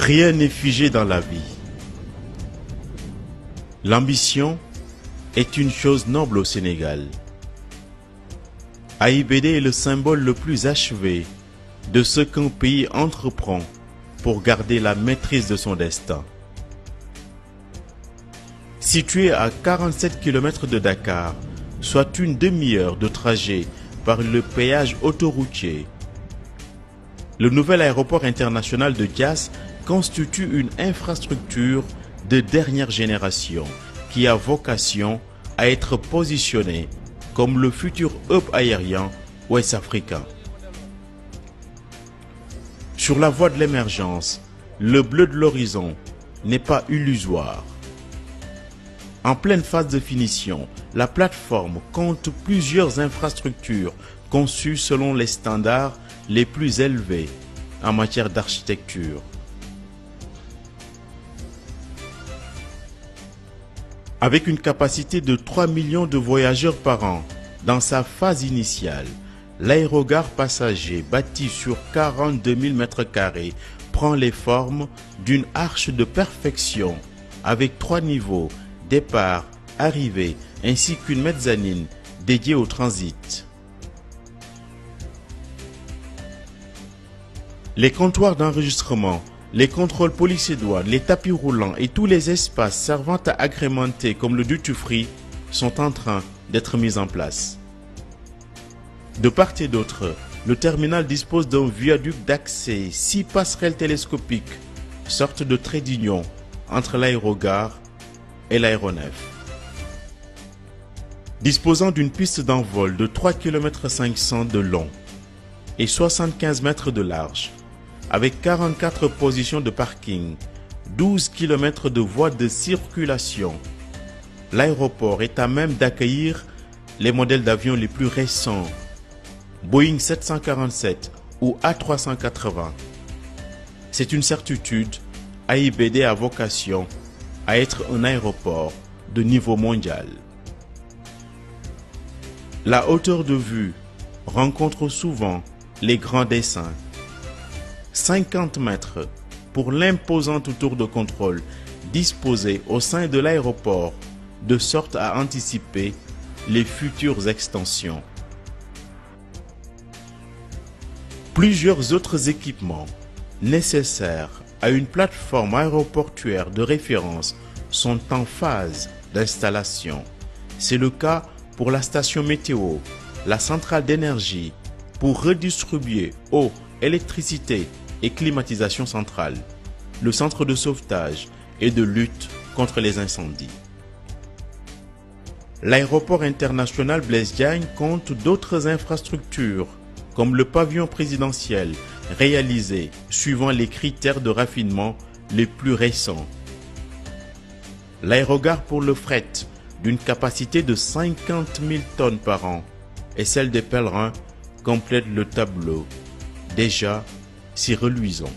Rien n'est figé dans la vie. L'ambition est une chose noble au Sénégal. AIBD est le symbole le plus achevé de ce qu'un pays entreprend pour garder la maîtrise de son destin. Situé à 47 km de Dakar, soit une demi-heure de trajet par le péage autoroutier, le nouvel aéroport international de Diass constitue une infrastructure de dernière génération qui a vocation à être positionnée comme le futur hub aérien ouest-africain. Sur la voie de l'émergence, le bleu de l'horizon n'est pas illusoire. En pleine phase de finition, la plateforme compte plusieurs infrastructures conçues selon les standards les plus élevés en matière d'architecture. Avec une capacité de 3 millions de voyageurs par an, dans sa phase initiale, l'aérogare passager bâti sur 42 000 m² prend les formes d'une arche de perfection avec 3 niveaux, départ, arrivée, ainsi qu'une mezzanine dédiée au transit. Les comptoirs d'enregistrement, les contrôles police et douane, les tapis roulants et tous les espaces servant à agrémenter comme le duty-free sont en train d'être mis en place. De part et d'autre, le terminal dispose d'un viaduc d'accès, 6 passerelles télescopiques, sorte de trait d'union entre l'aérogare et l'aéronef. Disposant d'une piste d'envol de 3,5 km de long et 75 mètres de large, avec 44 positions de parking, 12 km de voies de circulation, l'aéroport est à même d'accueillir les modèles d'avions les plus récents, Boeing 747 ou A380. C'est une certitude, AIBD a vocation à être un aéroport de niveau mondial. La hauteur de vue rencontre souvent les grands dessins. 50 mètres pour l'imposante tour de contrôle disposée au sein de l'aéroport de sorte à anticiper les futures extensions. Plusieurs autres équipements nécessaires à une plateforme aéroportuaire de référence sont en phase d'installation. C'est le cas pour la station météo, la centrale d'énergie pour redistribuer eau, électricité et climatisation centrale, le centre de sauvetage et de lutte contre les incendies. L'aéroport international Blaise Diagne compte d'autres infrastructures comme le pavillon présidentiel réalisé suivant les critères de raffinement les plus récents. L'aérogare pour le fret d'une capacité de 50 000 tonnes par an et celle des pèlerins complète le tableau, déjà si reluisant.